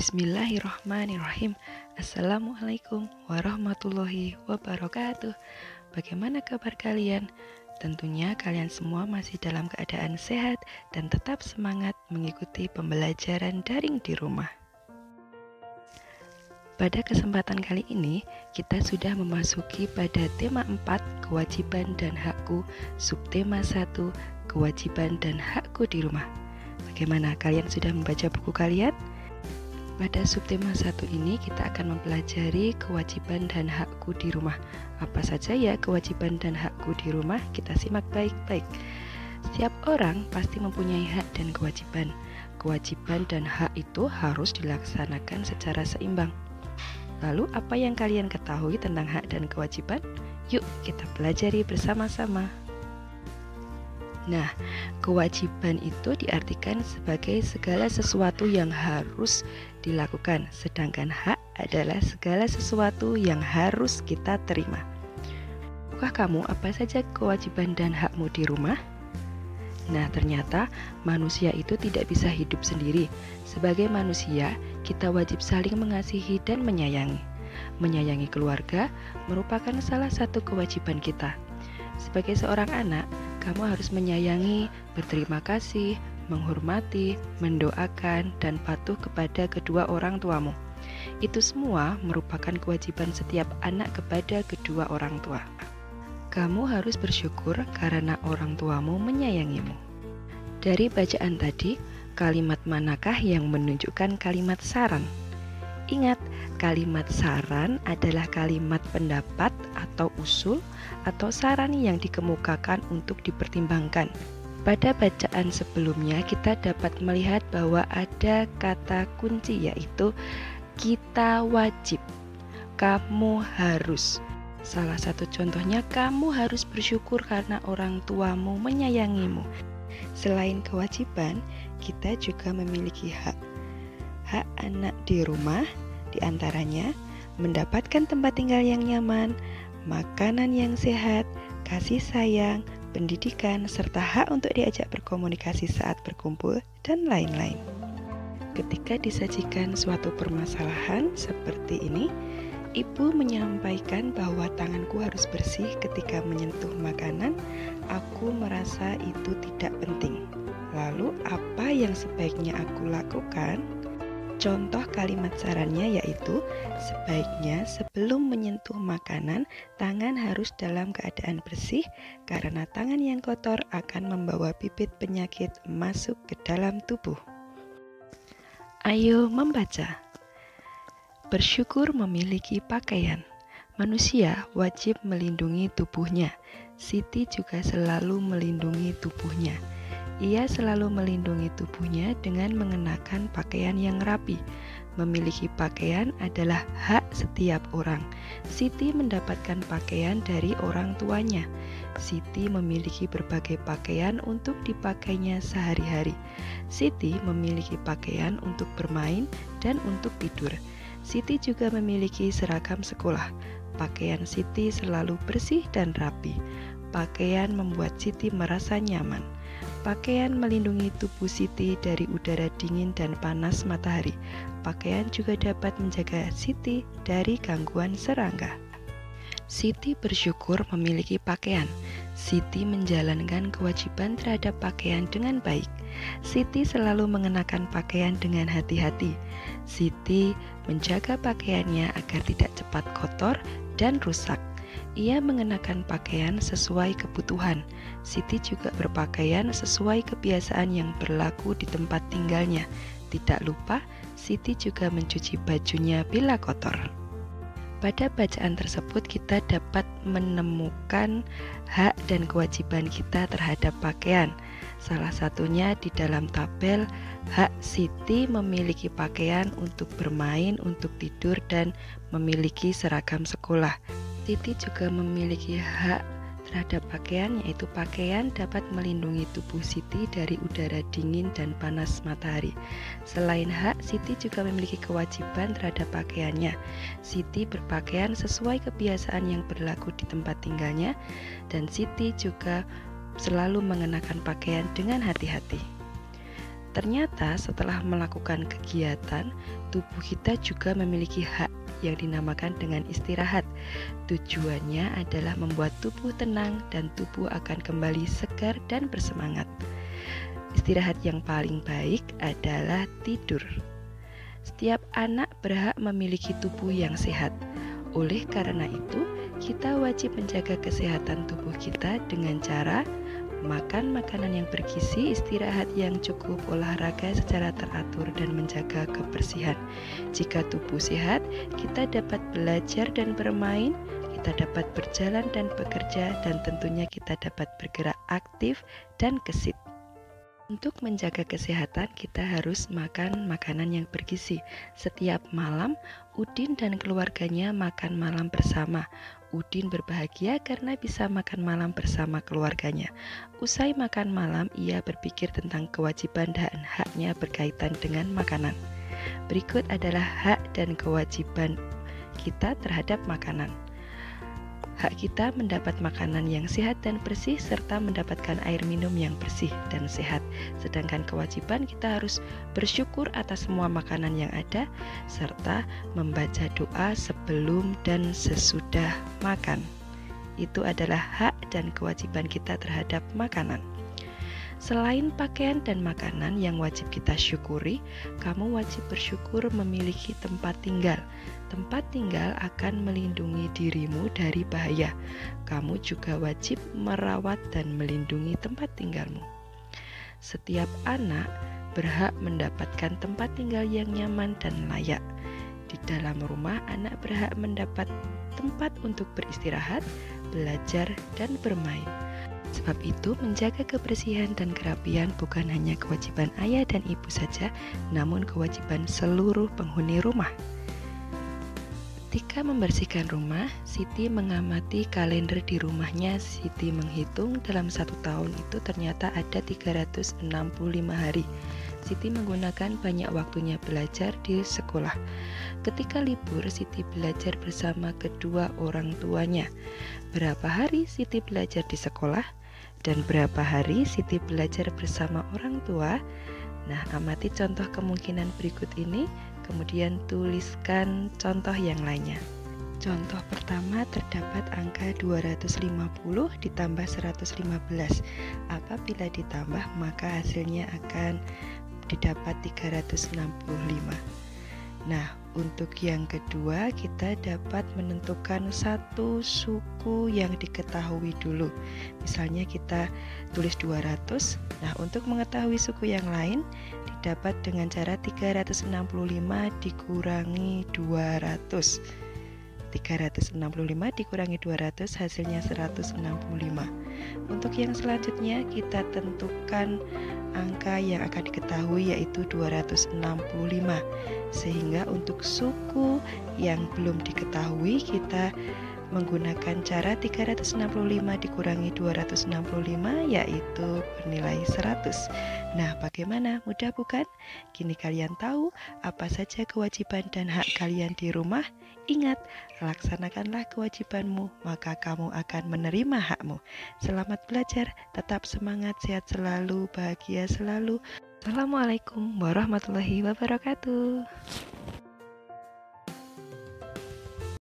Bismillahirrahmanirrahim. Assalamualaikum warahmatullahi wabarakatuh. Bagaimana kabar kalian? Tentunya kalian semua masih dalam keadaan sehat dan tetap semangat mengikuti pembelajaran daring di rumah. Pada kesempatan kali ini, kita sudah memasuki pada tema 4, kewajiban dan hakku, subtema 1, kewajiban dan hakku di rumah. Bagaimana, kalian sudah membaca buku kalian? Pada subtema 1 ini kita akan mempelajari kewajiban dan hakku di rumah. Apa saja ya kewajiban dan hakku di rumah? Kita simak baik-baik. Setiap orang pasti mempunyai hak dan kewajiban. Kewajiban dan hak itu harus dilaksanakan secara seimbang. Lalu apa yang kalian ketahui tentang hak dan kewajiban? Yuk kita pelajari bersama-sama. Nah, kewajiban itu diartikan sebagai segala sesuatu yang harus dilakukan, sedangkan hak adalah segala sesuatu yang harus kita terima. Tahukah kamu apa saja kewajiban dan hakmu di rumah? Nah, ternyata manusia itu tidak bisa hidup sendiri. Sebagai manusia, kita wajib saling mengasihi dan menyayangi. Menyayangi keluarga merupakan salah satu kewajiban kita. Sebagai seorang anak, kamu harus menyayangi, berterima kasih, menghormati, mendoakan, dan patuh kepada kedua orang tuamu. Itu semua merupakan kewajiban setiap anak kepada kedua orang tua. Kamu harus bersyukur karena orang tuamu menyayangimu. Dari bacaan tadi, kalimat manakah yang menunjukkan kalimat saran? Ingat, kalimat saran adalah kalimat pendapat atau usul atau saran yang dikemukakan untuk dipertimbangkan. Pada bacaan sebelumnya kita dapat melihat bahwa ada kata kunci yaitu kita wajib, kamu harus. Salah satu contohnya, kamu harus bersyukur karena orang tuamu menyayangimu. Selain kewajiban, kita juga memiliki hak. Hak anak di rumah diantaranya mendapatkan tempat tinggal yang nyaman, makanan yang sehat, kasih sayang, pendidikan, serta hak untuk diajak berkomunikasi saat berkumpul, dan lain-lain. Ketika disajikan suatu permasalahan seperti ini, ibu menyampaikan bahwa tanganku harus bersih ketika menyentuh makanan. Aku merasa itu tidak penting. Lalu apa yang sebaiknya aku lakukan? Contoh kalimat sarannya yaitu, sebaiknya sebelum menyentuh makanan, tangan harus dalam keadaan bersih karena tangan yang kotor akan membawa bibit penyakit masuk ke dalam tubuh. Ayo membaca. Bersyukur memiliki pakaian. Manusia wajib melindungi tubuhnya. Siti juga selalu melindungi tubuhnya. Ia selalu melindungi tubuhnya dengan mengenakan pakaian yang rapi. Memiliki pakaian adalah hak setiap orang. Siti mendapatkan pakaian dari orang tuanya. Siti memiliki berbagai pakaian untuk dipakainya sehari-hari. Siti memiliki pakaian untuk bermain dan untuk tidur. Siti juga memiliki seragam sekolah. Pakaian Siti selalu bersih dan rapi. Pakaian membuat Siti merasa nyaman. Pakaian melindungi tubuh Siti dari udara dingin dan panas matahari. Pakaian juga dapat menjaga Siti dari gangguan serangga. Siti bersyukur memiliki pakaian. Siti menjalankan kewajiban terhadap pakaian dengan baik. Siti selalu mengenakan pakaian dengan hati-hati. Siti menjaga pakaiannya agar tidak cepat kotor dan rusak. Ia mengenakan pakaian sesuai kebutuhan. Siti juga berpakaian sesuai kebiasaan yang berlaku di tempat tinggalnya. Tidak lupa, Siti juga mencuci bajunya bila kotor. Pada bacaan tersebut kita dapat menemukan hak dan kewajiban kita terhadap pakaian. Salah satunya di dalam tabel, hak Siti memiliki pakaian untuk bermain, untuk tidur, dan memiliki seragam sekolah. Siti juga memiliki hak terhadap pakaian, yaitu pakaian dapat melindungi tubuh Siti dari udara dingin dan panas matahari. Selain hak, Siti juga memiliki kewajiban terhadap pakaiannya. Siti berpakaian sesuai kebiasaan yang berlaku di tempat tinggalnya, dan Siti juga selalu mengenakan pakaian dengan hati-hati. Ternyata setelah melakukan kegiatan, tubuh kita juga memiliki hak yang dinamakan dengan istirahat. Tujuannya adalah membuat tubuh tenang dan tubuh akan kembali segar dan bersemangat. Istirahat yang paling baik adalah tidur. Setiap anak berhak memiliki tubuh yang sehat. Oleh karena itu, kita wajib menjaga kesehatan tubuh kita dengan cara makan makanan yang bergizi, istirahat yang cukup, olahraga secara teratur, dan menjaga kebersihan. Jika tubuh sehat, kita dapat belajar dan bermain, kita dapat berjalan dan bekerja, dan tentunya kita dapat bergerak aktif dan gesit. Untuk menjaga kesehatan, kita harus makan makanan yang bergizi. Setiap malam, Udin dan keluarganya makan malam bersama. Udin berbahagia karena bisa makan malam bersama keluarganya. Usai makan malam, ia berpikir tentang kewajiban dan haknya berkaitan dengan makanan. Berikut adalah hak dan kewajiban kita terhadap makanan. Hak kita mendapat makanan yang sehat dan bersih serta mendapatkan air minum yang bersih dan sehat. Sedangkan kewajiban kita harus bersyukur atas semua makanan yang ada serta membaca doa sebelum dan sesudah makan. Itu adalah hak dan kewajiban kita terhadap makanan. Selain pakaian dan makanan yang wajib kita syukuri, kamu wajib bersyukur memiliki tempat tinggal. Tempat tinggal akan melindungi dirimu dari bahaya. Kamu juga wajib merawat dan melindungi tempat tinggalmu. Setiap anak berhak mendapatkan tempat tinggal yang nyaman dan layak. Di dalam rumah, anak berhak mendapat tempat untuk beristirahat, belajar, dan bermain. Sebab itu, menjaga kebersihan dan kerapian bukan hanya kewajiban ayah dan ibu saja, namun kewajiban seluruh penghuni rumah. Ketika membersihkan rumah, Siti mengamati kalender di rumahnya. Siti menghitung dalam 1 tahun itu ternyata ada 365 hari. Siti menggunakan banyak waktunya belajar di sekolah. Ketika libur, Siti belajar bersama kedua orang tuanya. Berapa hari Siti belajar di sekolah? Dan berapa hari Siti belajar bersama orang tua? Nah, amati contoh kemungkinan berikut ini, kemudian tuliskan contoh yang lainnya. Contoh pertama, terdapat angka 250 ditambah 115. Apabila ditambah, maka hasilnya akan didapat 365. Nah, untuk yang kedua, kita dapat menentukan satu suku yang diketahui dulu. Misalnya kita tulis 200. Nah, untuk mengetahui suku yang lain, didapat dengan cara 365 dikurangi 200. 365 dikurangi 200 hasilnya 165. Untuk yang selanjutnya kita tentukan angka yang akan diketahui yaitu 265. Sehingga untuk suku yang belum diketahui kita menggunakan cara 365 dikurangi 265 yaitu bernilai 100. Nah, bagaimana? Mudah bukan? Kini kalian tahu apa saja kewajiban dan hak kalian di rumah. Ingat, laksanakanlah kewajibanmu, maka kamu akan menerima hakmu. Selamat belajar, tetap semangat, sehat selalu, bahagia selalu. Assalamualaikum warahmatullahi wabarakatuh.